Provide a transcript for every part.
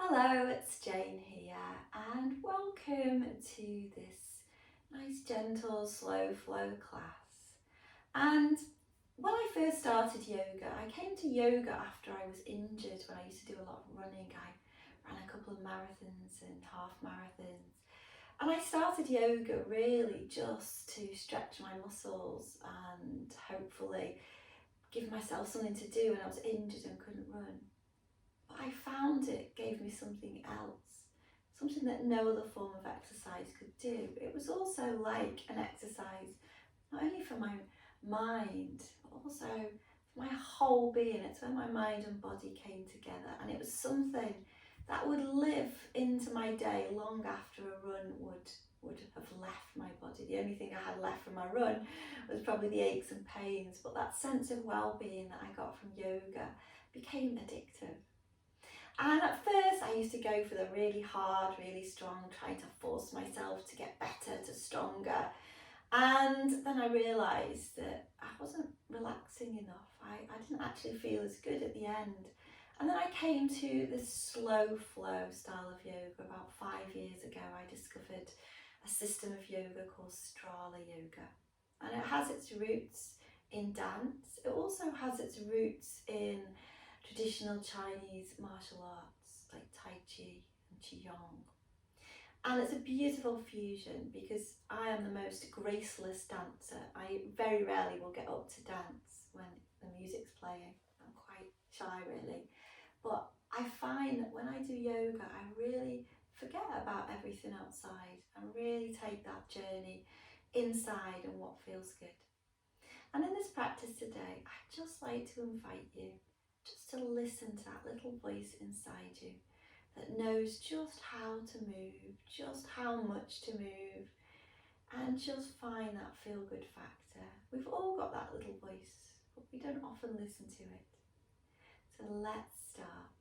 Hello, it's Jane here, and welcome to this nice, gentle, slow flow class. And when I first started yoga, I came to yoga after I was injured when I used to do a lot of running. I ran a couple of marathons and half marathons. And I started yoga really just to stretch my muscles and hopefully give myself something to do when I was injured and couldn't run. But I found it gave me something else, something that no other form of exercise could do. It was also like an exercise, not only for my mind, but also for my whole being. It's when my mind and body came together, and it was something that would live into my day long after a run would have left my body. The only thing I had left from my run was probably the aches and pains, but that sense of well-being that I got from yoga became addictive. And at first I used to go for the really hard, really strong, trying to force myself to get better, to stronger. And then I realised that I wasn't relaxing enough. I didn't actually feel as good at the end. And then I came to this slow flow style of yoga about 5 years ago. I discovered a system of yoga called Strala Yoga. And it has its roots in dance. It also has its roots in traditional Chinese martial arts like Tai Chi and Qigong. And it's a beautiful fusion because I am the most graceless dancer. I very rarely will get up to dance when the music's playing. I'm quite shy really. But I find that when I do yoga, I really forget about everything outside and really take that journey inside and what feels good. And in this practice today, I'd just like to invite you just to listen to that little voice inside you that knows just how to move, just how much to move, and just find that feel-good factor. We've all got that little voice, but we don't often listen to it. So let's start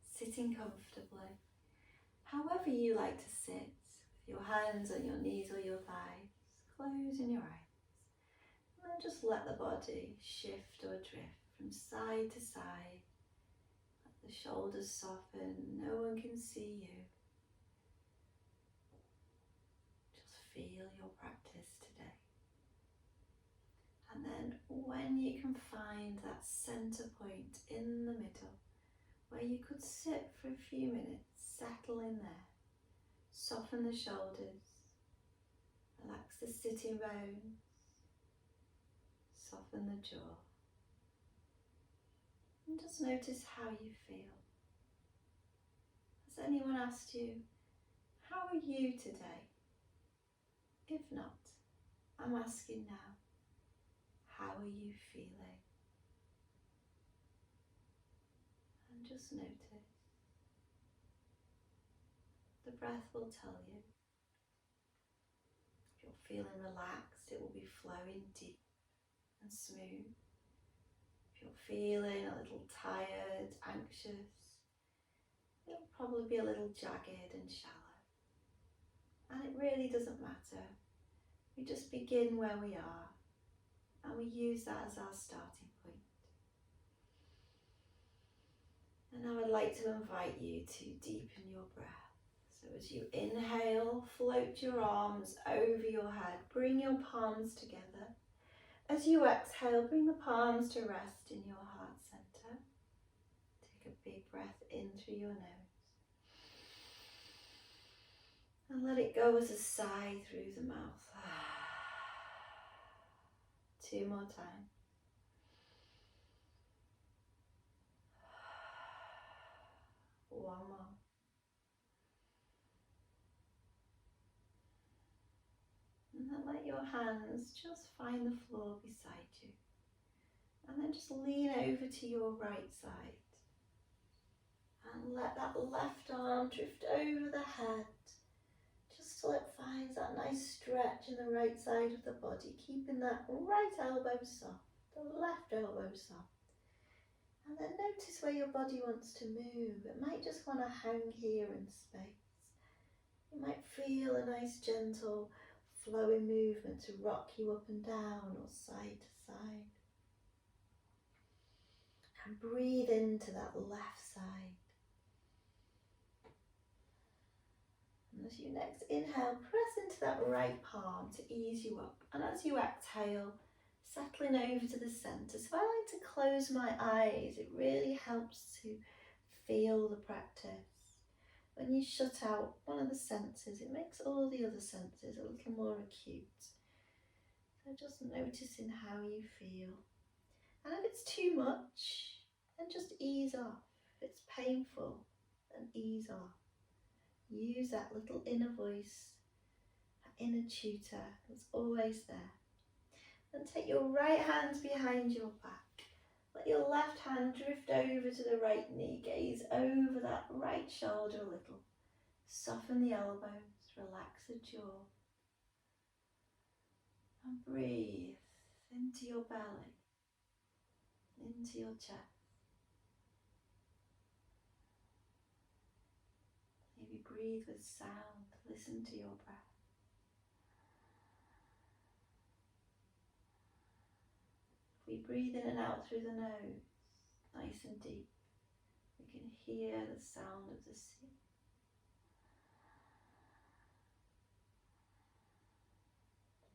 sitting comfortably, however you like to sit, with your hands on your knees or your thighs, closing your eyes. And then just let the body shift or drift from side to side. Let the shoulders soften, no one can see you. Just feel your practice today. And then when you can find that center point in the middle, where you could sit for a few minutes, settle in there. Soften the shoulders, relax the sitting bones, soften the jaw. And just notice how you feel. Has anyone asked you, how are you today? If not, I'm asking now, how are you feeling? And just notice. The breath will tell you. If you're feeling relaxed, it will be flowing deep and smooth. If you're feeling a little tired, anxious, it'll probably be a little jagged and shallow. And it really doesn't matter. We just begin where we are and we use that as our starting point. And I would like to invite you to deepen your breath. So as you inhale, float your arms over your head, bring your palms together. As you exhale, bring the palms to rest in your heart center. Take a big breath in through your nose. And let it go as a sigh through the mouth. 2 more times. One more. And then let your hands just find the floor beside you. And then just lean over to your right side. And let that left arm drift over the head. Just till it finds that nice stretch in the right side of the body. Keeping that right elbow soft, the left elbow soft. And then notice where your body wants to move. It might just want to hang here in space. You might feel a nice gentle flowing movement to rock you up and down or side to side. And breathe into that left side. As you next inhale, press into that right palm to ease you up. And as you exhale, settling over to the centre. So I like to close my eyes. It really helps to feel the practice. When you shut out one of the senses, it makes all the other senses a little more acute. So just noticing how you feel. And if it's too much, then just ease off. If it's painful, then ease off. Use that little inner voice, that inner tutor that's always there. Then take your right hand behind your back. Let your left hand drift over to the right knee. Gaze over that right shoulder a little. Soften the elbows, relax the jaw. And breathe into your belly, into your chest. Maybe breathe with sound. Listen to your breath. We breathe in and out through the nose, nice and deep. We can hear the sound of the sea.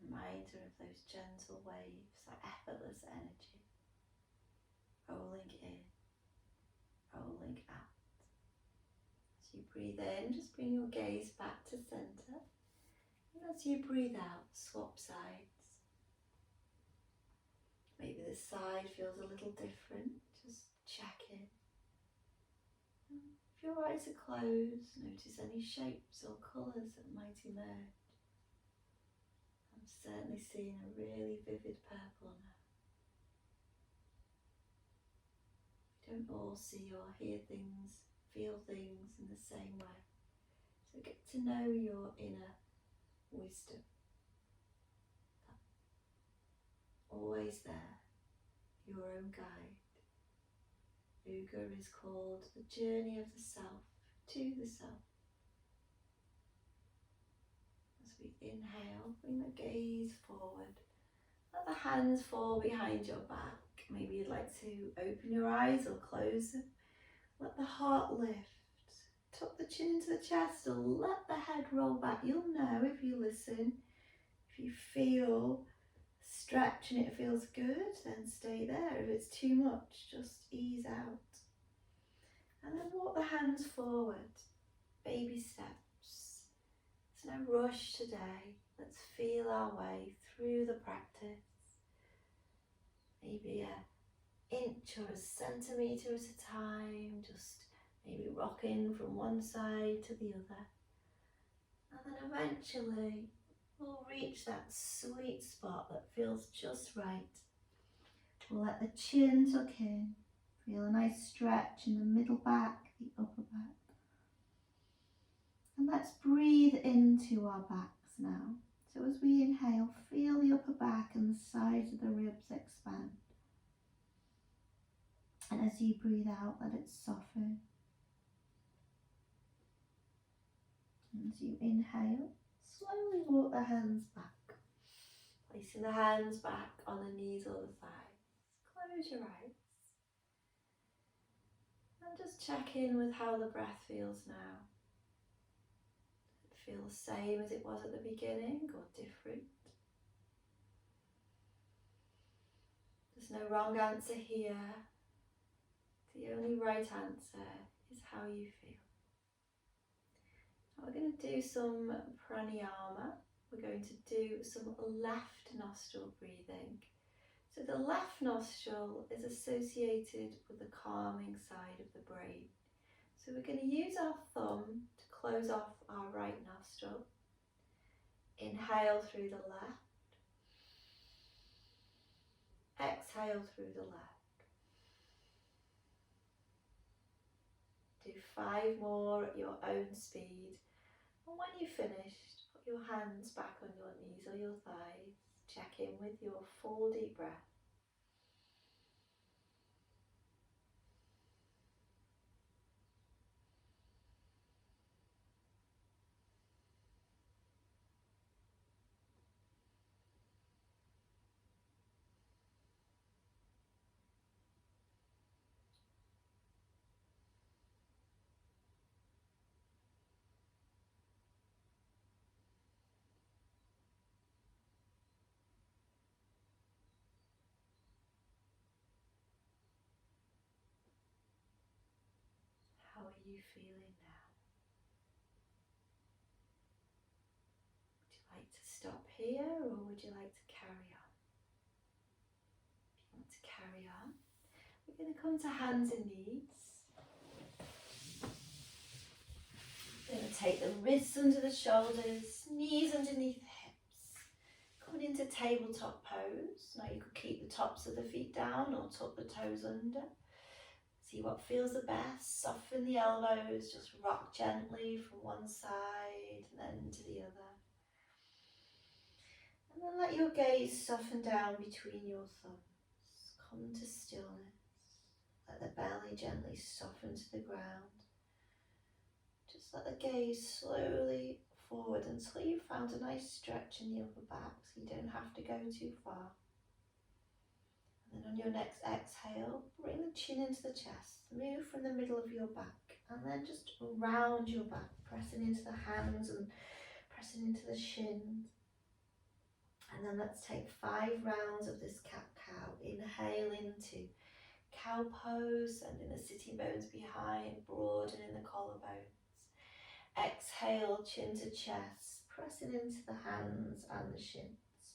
Reminder of those gentle waves, that effortless energy. Rolling in, rolling out. As you breathe in, just bring your gaze back to centre. And as you breathe out, swap sides. Maybe this side feels a little different. Just check in. If your eyes are closed, notice any shapes or colours that might emerge. I'm certainly seeing a really vivid purple now. We don't all see or hear things, feel things in the same way. So get to know your inner wisdom. Always there, your own guide. Yoga is called the journey of the self to the self. As we inhale, bring the gaze forward. Let the hands fall behind your back. Maybe you'd like to open your eyes or close them. Let the heart lift. Tuck the chin into the chest or let the head roll back. You'll know if you listen. If you feel stretch and it feels good, then stay there. If it's too much, just ease out. And then walk the hands forward. Baby steps. There's no rush today. Let's feel our way through the practice. Maybe an inch or a centimetre at a time. Just maybe rocking from one side to the other. And then eventually we'll reach that sweet spot that feels just right. We'll let the chin tuck in. Feel a nice stretch in the middle back, the upper back. And let's breathe into our backs now. So as we inhale, feel the upper back and the sides of the ribs expand. And as you breathe out, let it soften. And as you inhale, slowly walk the hands back. Placing the hands back on the knees or the thighs. Close your eyes. And just check in with how the breath feels now. Does it feel the same as it was at the beginning or different? There's no wrong answer here. The only right answer is how you feel. Now we're going to do some pranayama. We're going to do some left nostril breathing. So the left nostril is associated with the calming side of the brain. So we're going to use our thumb to close off our right nostril. Inhale through the left. Exhale through the left. Do 5 more at your own speed. And when you've finished, put your hands back on your knees or your thighs. Check in with your full deep breath. you feeling now? Would you like to stop here, or would you like to carry on? If you want to carry on, we're going to come to hands and knees. We're going to take the wrists under the shoulders, knees underneath the hips. Coming into tabletop pose. Now you could keep the tops of the feet down or tuck the toes under. See what feels the best. Soften the elbows, just rock gently from one side and then to the other. And then let your gaze soften down between your thumbs. Come to stillness. Let the belly gently soften to the ground. Just let the gaze slowly forward until you've found a nice stretch in the upper back, so you don't have to go too far. And then on your next exhale, bring the chin into the chest, move from the middle of your back, and then just round your back, pressing into the hands and pressing into the shins. And then let's take 5 rounds of this cat-cow. Inhale into cow pose, sending the sitting bones behind, broadening the collarbones. Exhale, chin to chest, pressing into the hands and the shins.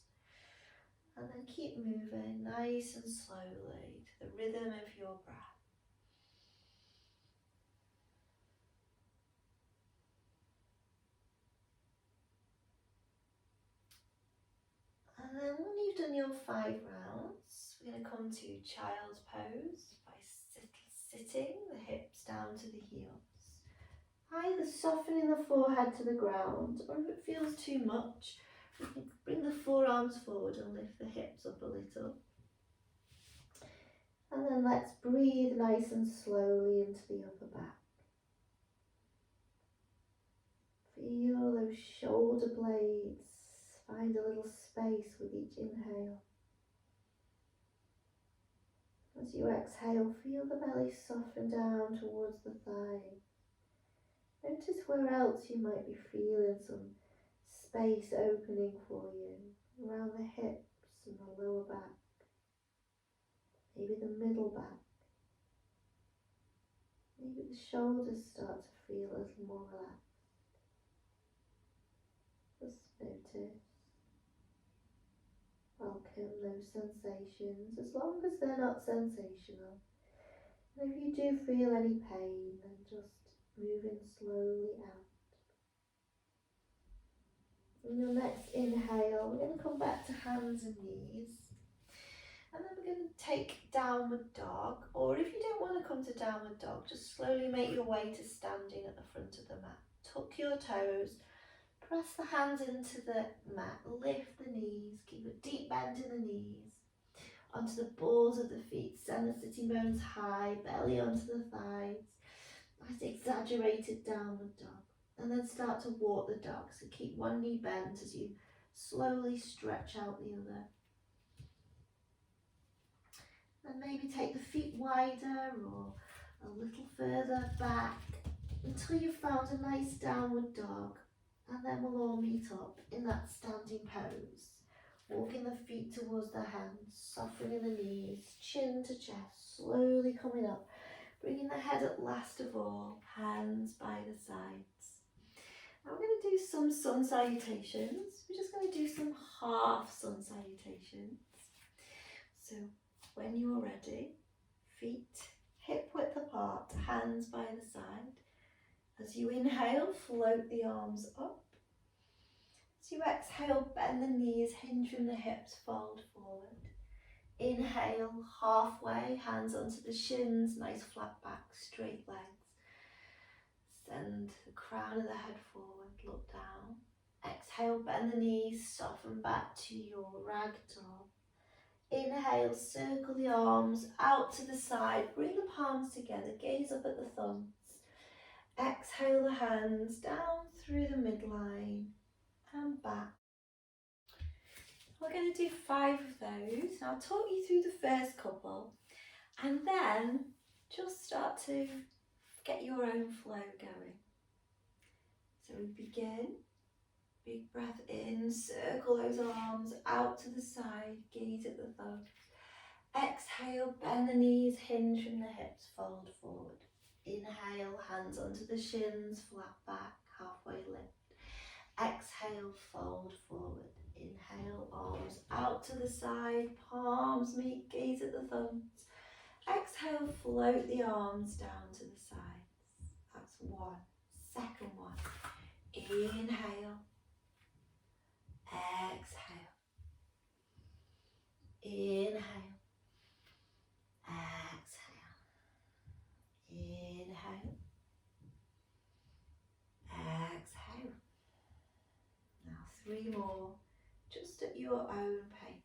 And then keep moving nice and slowly to the rhythm of your breath. And then when you've done your 5 rounds, we're going to come to child's pose by sitting the hips down to the heels. Either softening the forehead to the ground, or if it feels too much, you can bring the forearms forward and lift the hips up a little. And then let's breathe nice and slowly into the upper back. Feel those shoulder blades. Find a little space with each inhale. As you exhale, feel the belly soften down towards the thigh. Notice where else you might be feeling some space opening for you, around the hips and the lower back, maybe the middle back. Maybe the shoulders start to feel a little more relaxed. Just notice. Welcome those sensations, as long as they're not sensational. And if you do feel any pain, then just moving slowly out. In your next inhale, we're going to come back to hands and knees. And then we're going to take downward dog, or if you don't want to come to downward dog, just slowly make your way to standing at the front of the mat. Tuck your toes, press the hands into the mat, lift the knees, keep a deep bend in the knees, onto the balls of the feet, send the sitting bones high, belly onto the thighs, nice exaggerated downward dog. And then start to walk the dog, so keep one knee bent as you slowly stretch out the other. And maybe take the feet wider or a little further back until you've found a nice downward dog. And then we'll all meet up in that standing pose. Walking the feet towards the hands, softening the knees, chin to chest, slowly coming up. Bringing the head at last of all, hands by the sides. Now we're going to do some sun salutations. We're just going to do some half sun salutations. So when you're ready, feet hip width apart, hands by the side. As you inhale, float the arms up. As you exhale, bend the knees, hinge from the hips, fold forward. Inhale, halfway, hands onto the shins, nice flat back, straight legs. Send the crown of the head forward, look down. Exhale, bend the knees, soften back to your ragdoll. Inhale, circle the arms out to the side, bring the palms together, gaze up at the thumbs. Exhale the hands down through the midline and back. We're going to do 5 of those. I'll talk you through the first couple and then just start to get your own flow going. So we begin, big breath in, circle those arms out to the side, gaze at the thumbs. Exhale, bend the knees, hinge from the hips, fold forward. Inhale. Inhale, hands under the shins, flat back, halfway lift. Exhale, fold forward. Inhale, arms out to the side, palms meet, gaze at the thumbs. Exhale, float the arms down to the sides. That's one. Second one. Inhale. Exhale. Inhale. Exhale. Inhale. Exhale. Now 3 more, just at your own pace.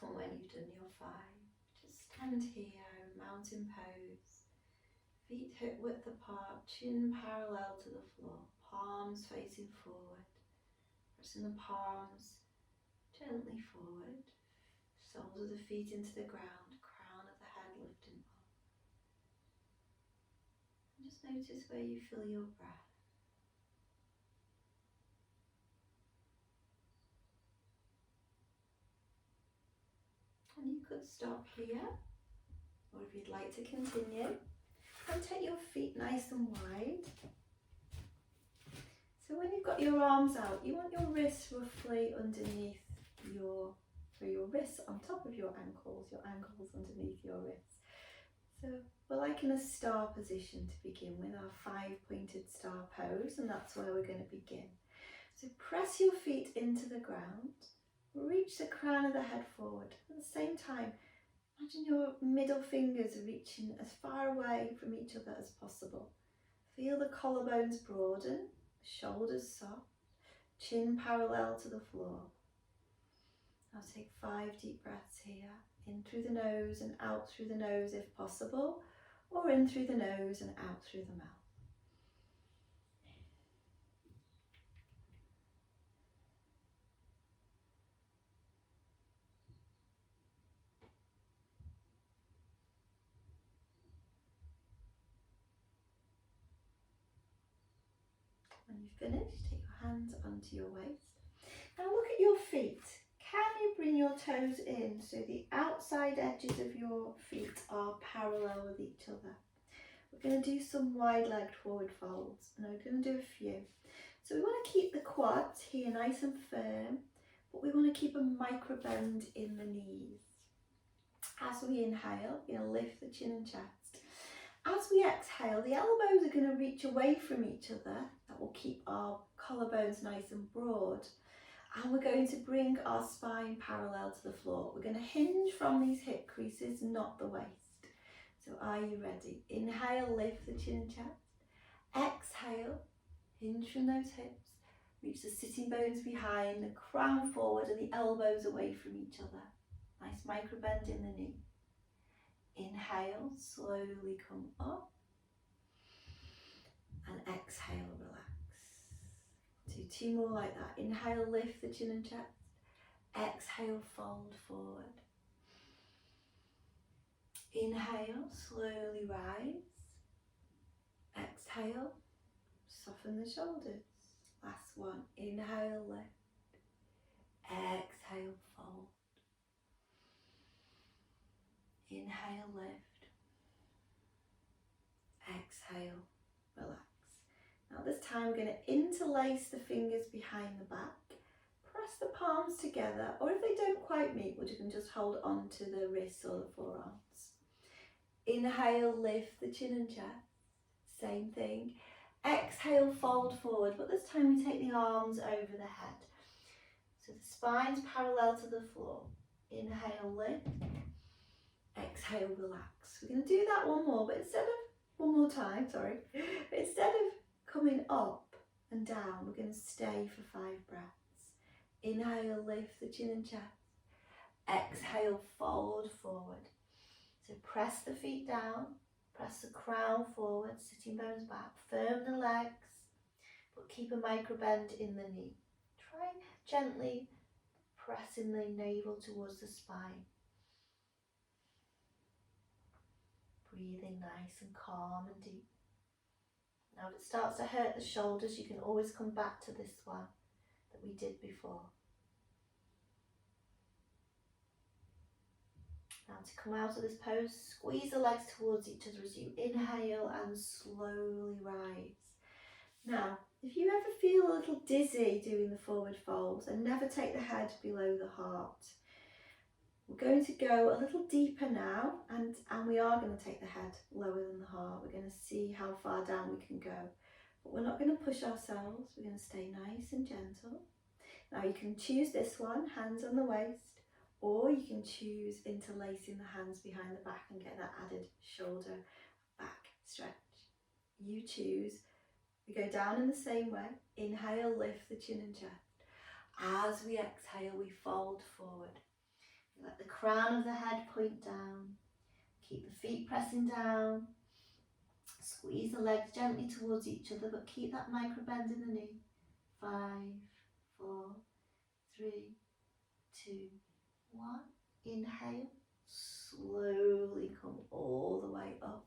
And when you've done your 5, just stand here, mountain pose. Feet hip width apart, chin parallel to the floor, palms facing forward. Pressing the palms gently forward, soles of the feet into the ground, crown of the head lifting up. And just notice where you feel your breath. And you could stop here, or if you'd like to continue, and take your feet nice and wide. So when you've got your arms out, you want your wrists roughly underneath your wrists on top of your ankles underneath your wrists. So we're like in a star position to begin with, our 5-pointed star pose, and that's where we're going to begin. So press your feet into the ground, reach the crown of the head forward. At the same time, imagine your middle fingers reaching as far away from each other as possible. Feel the collarbones broaden, shoulders soft, chin parallel to the floor. Now take 5 deep breaths here, in through the nose and out through the nose if possible, or in through the nose and out through the mouth. When you've finished, take your hands onto your waist. Now look at your feet. Can you bring your toes in so the outside edges of your feet are parallel with each other? We're going to do some wide-legged forward folds, and we're going to do a few. So we want to keep the quads here nice and firm, but we want to keep a micro bend in the knees. As we inhale, we're going to lift the chin and chest. As we exhale, the elbows are going to reach away from each other. That will keep our collarbones nice and broad. And we're going to bring our spine parallel to the floor. We're going to hinge from these hip creases, not the waist. So are you ready? Inhale, lift the chin and chest. Exhale, hinge from those hips. Reach the sitting bones behind, the crown forward and the elbows away from each other. Nice micro bend in the knee. Inhale, slowly come up. And exhale, relax. Do 2 more like that. Inhale, lift the chin and chest. Exhale, fold forward. Inhale, slowly rise. Exhale, soften the shoulders. Last one. Inhale, lift. Exhale, fold. Inhale, lift. Exhale, relax. Now this time we're going to interlace the fingers behind the back. Press the palms together, or if they don't quite meet, you can just hold on to the wrists or the forearms. Inhale, lift the chin and chest. Same thing. Exhale, fold forward, but this time we take the arms over the head. So the spine's parallel to the floor. Inhale, lift. Exhale, relax. We're going to do that one more, but instead of one more time, sorry. But instead of coming up and down, we're going to stay for 5 breaths. Inhale, lift the chin and chest. Exhale, fold forward. So press the feet down, press the crown forward, sitting bones back, firm the legs, but keep a micro bend in the knee. Try gently pressing the navel towards the spine. Breathing nice and calm and deep. Now if it starts to hurt the shoulders, you can always come back to this one that we did before. Now to come out of this pose, squeeze the legs towards each other as you inhale and slowly rise. Now, if you ever feel a little dizzy doing the forward folds, and never take the head below the heart. We're going to go a little deeper now, and we are going to take the head lower than the heart. We're going to see how far down we can go. But we're not going to push ourselves, we're going to stay nice and gentle. Now you can choose this one, hands on the waist, or you can choose interlacing the hands behind the back and get that added shoulder back stretch. You choose. We go down in the same way. Inhale, lift the chin and chest. As we exhale, we fold forward. Let the crown of the head point down. Keep the feet pressing down. Squeeze the legs gently towards each other, but keep that micro bend in the knee. 5, 4, 3, 2, 1. Inhale. Slowly come all the way up.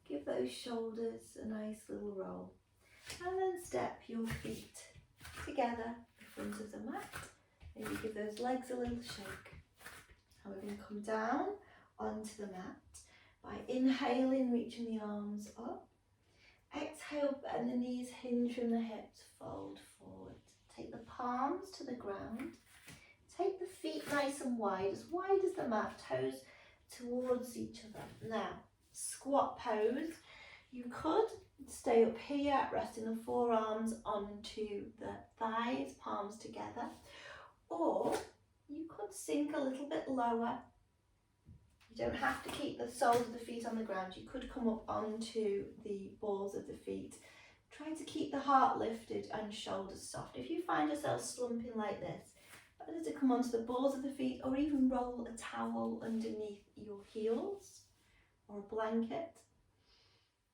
Give those shoulders a nice little roll. And then step your feet together in front of the mat. Maybe give those legs a little shake. And we're going to come down onto the mat by inhaling, reaching the arms up. Exhale, bend the knees, hinge from the hips, fold forward. Take the palms to the ground. Take the feet nice and wide as the mat, toes towards each other. Now, squat pose. You could stay up here, resting the forearms onto the thighs, palms together, or you could sink a little bit lower. You don't have to keep the soles of the feet on the ground. You could come up onto the balls of the feet. Try to keep the heart lifted and shoulders soft. If you find yourself slumping like this, better to come onto the balls of the feet, or even roll a towel underneath your heels or a blanket.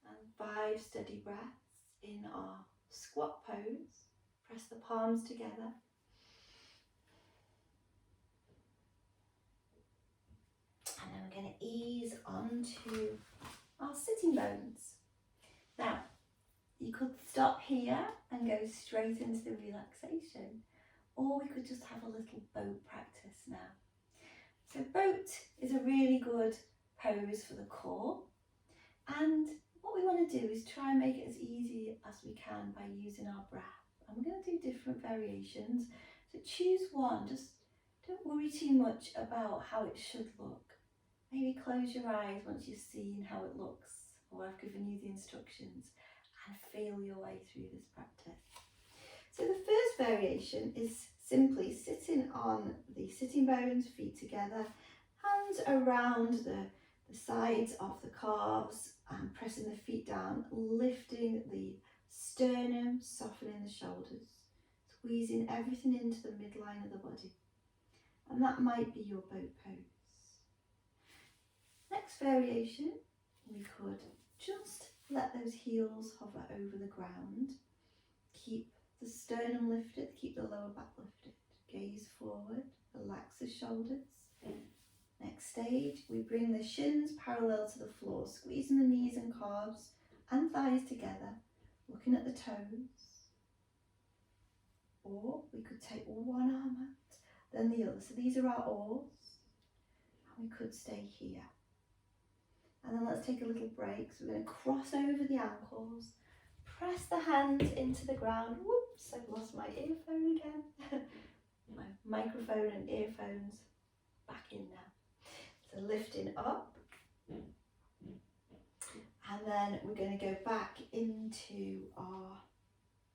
And 5 steady breaths in our squat pose. Press the palms together. And then we're going to ease onto our sitting bones. Now, you could stop here and go straight into the relaxation, or we could just have a little boat practice now. So boat is a really good pose for the core, and what we want to do is try and make it as easy as we can by using our breath. And we're going to do different variations. So choose one, just don't worry too much about how it should look. Maybe close your eyes once you've seen how it looks, or I've given you the instructions, and feel your way through this practice. So the first variation is simply sitting on the sitting bones, feet together, hands around the sides of the calves and pressing the feet down, lifting the sternum, softening the shoulders, squeezing everything into the midline of the body. And that might be your boat pose. Next variation, we could just let those heels hover over the ground. Keep the sternum lifted, keep the lower back lifted. Gaze forward, relax the shoulders. Next stage, we bring the shins parallel to the floor, squeezing the knees and calves and thighs together, looking at the toes. Or we could take one arm out, then the other. So these are our oars, and we could stay here. And then let's take a little break. So we're going to cross over the ankles, press the hands into the ground. Whoops, I've lost my earphone again. My microphone and earphones back in now. So lifting up. And then we're going to go back into our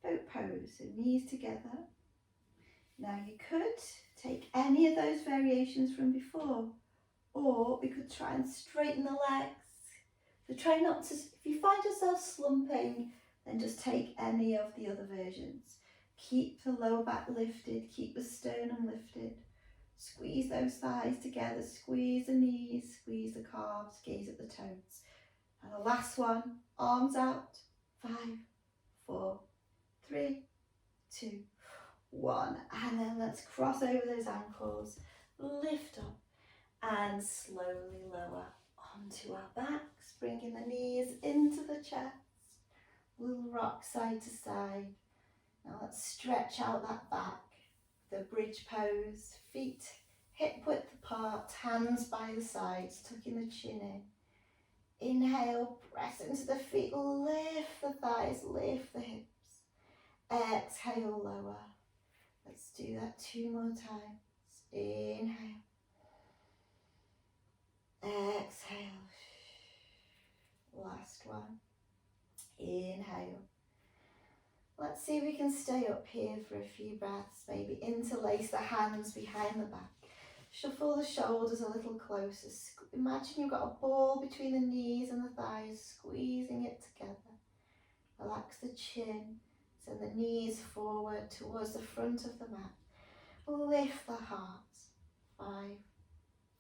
boat pose. So knees together. Now you could take any of those variations from before, or we could try and straighten the legs, So try not to, if you find yourself slumping, then just take any of the other versions. Keep the lower back lifted, keep the sternum lifted. Squeeze those thighs together, squeeze the knees, squeeze the calves, gaze at the toes. And the last one, arms out. 5, 4, 3, 2, 1. And then let's cross over those ankles, lift up and slowly lower onto our backs, bringing the knees into the chest. We'll rock side to side. Now let's stretch out that back. The bridge pose, feet hip width apart, hands by the sides, tucking the chin in. Inhale, press into the feet, lift the thighs, lift the hips. Exhale, lower. Let's do that 2 more times. Inhale. Exhale. Last one. Inhale. Let's see if we can stay up here for a few breaths. Maybe interlace the hands behind the back. Shuffle the shoulders a little closer. Imagine you've got a ball between the knees and the thighs, squeezing it together. Relax the chin. Send the knees forward towards the front of the mat. Lift the heart. 5,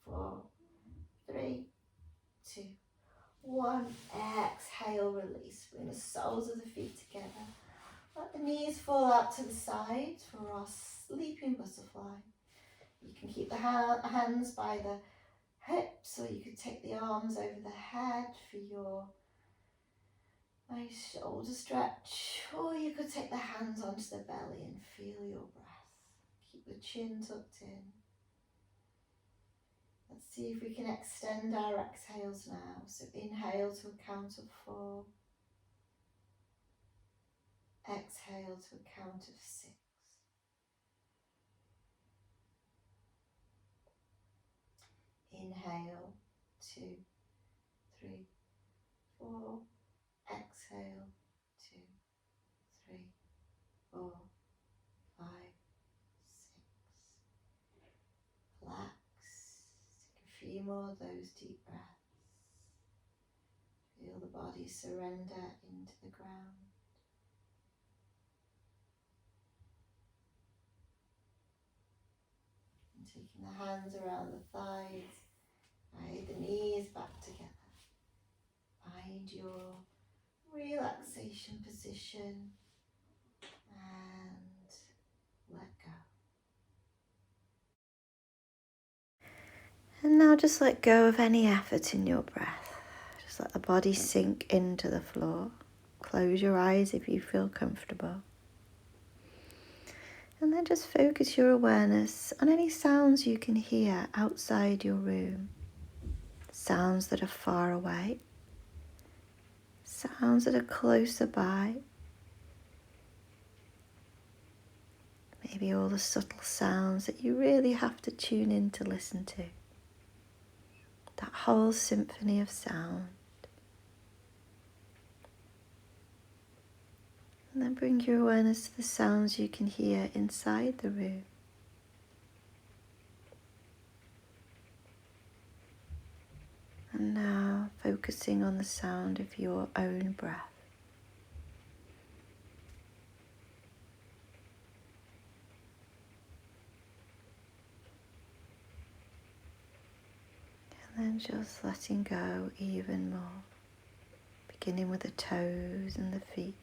4, 3, 2, 1. Exhale, release. Bring the soles of the feet together. Let the knees fall out to the side for our sleeping butterfly. You can keep the hands by the hips, or you could take the arms over the head for your nice shoulder stretch, or you could take the hands onto the belly and feel your breath. Keep the chin tucked in. Let's see if we can extend our exhales now. So inhale to a count of 4. Exhale to a count of 6. Inhale, 2, 3, 4. Exhale, 2, 3, 4, 5, 6. Relax. Take a few more of those deep breaths. Feel the body surrender into the ground. And taking the hands around the thighs, guide the knees back together. Find your relaxation position and let go. And now just let go of any effort in your breath. Just let the body sink into the floor. Close your eyes if you feel comfortable. And then just focus your awareness on any sounds you can hear outside your room. Sounds that are far away. Sounds that are closer by. Maybe all the subtle sounds that you really have to tune in to listen to. That whole symphony of sound. And then bring your awareness to the sounds you can hear inside the room. And now focusing on the sound of your own breath. And then just letting go even more. Beginning with the toes and the feet.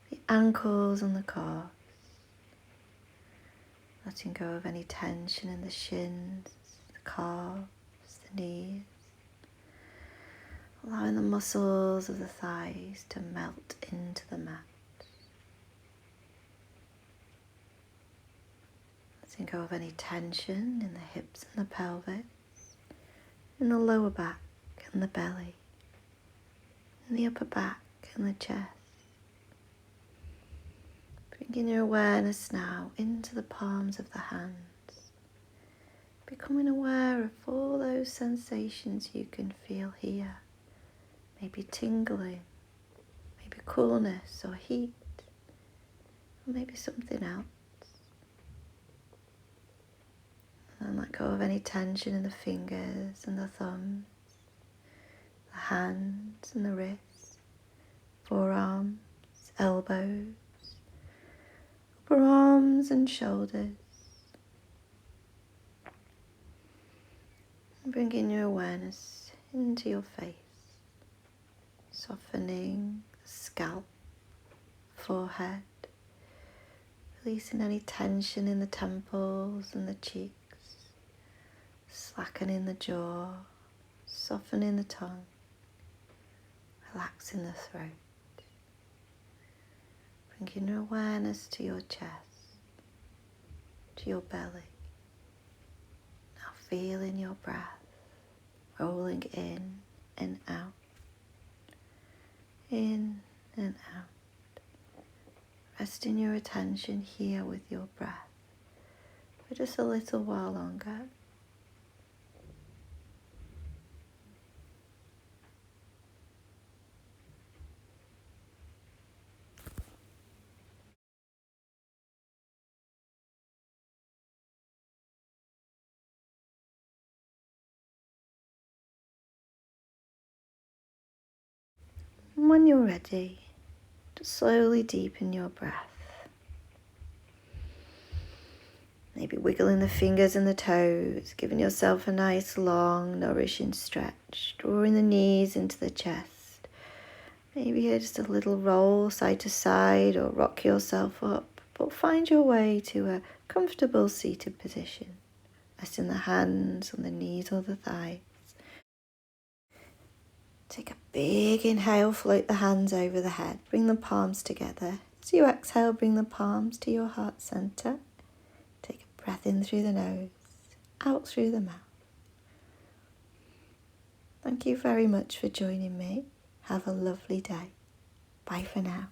The ankles and the calves. Letting go of any tension in the shins, the calves, the knees. Allowing the muscles of the thighs to melt into the mat. Letting go of any tension in the hips and the pelvis, in the lower back and the belly, in the upper back and the chest. Bringing your awareness now into the palms of the hands. Becoming aware of all those sensations you can feel here. Maybe tingling, maybe coolness or heat, or maybe something else. And then let go of any tension in the fingers and the thumbs, the the hands and the wrists, forearms, elbows, upper arms and shoulders. Bringing your awareness into your face, softening the scalp, forehead, releasing any tension in the temples and the cheeks, slackening the jaw, softening the tongue, relaxing the throat. Bringing your awareness to your chest, to your belly. Now feeling your breath rolling in and out, in and out. Resting your attention here with your breath for just a little while longer. And when you're ready, just slowly deepen your breath. Maybe wiggling the fingers and the toes, giving yourself a nice long nourishing stretch, drawing the knees into the chest. Maybe here just a little roll side to side or rock yourself up, but find your way to a comfortable seated position. Resting the hands on the knees or the thighs. Take a big inhale, float the hands over the head, bring the palms together. As you exhale, bring the palms to your heart center. Take a breath in through the nose, out through the mouth. Thank you very much for joining me. Have a lovely day. Bye for now.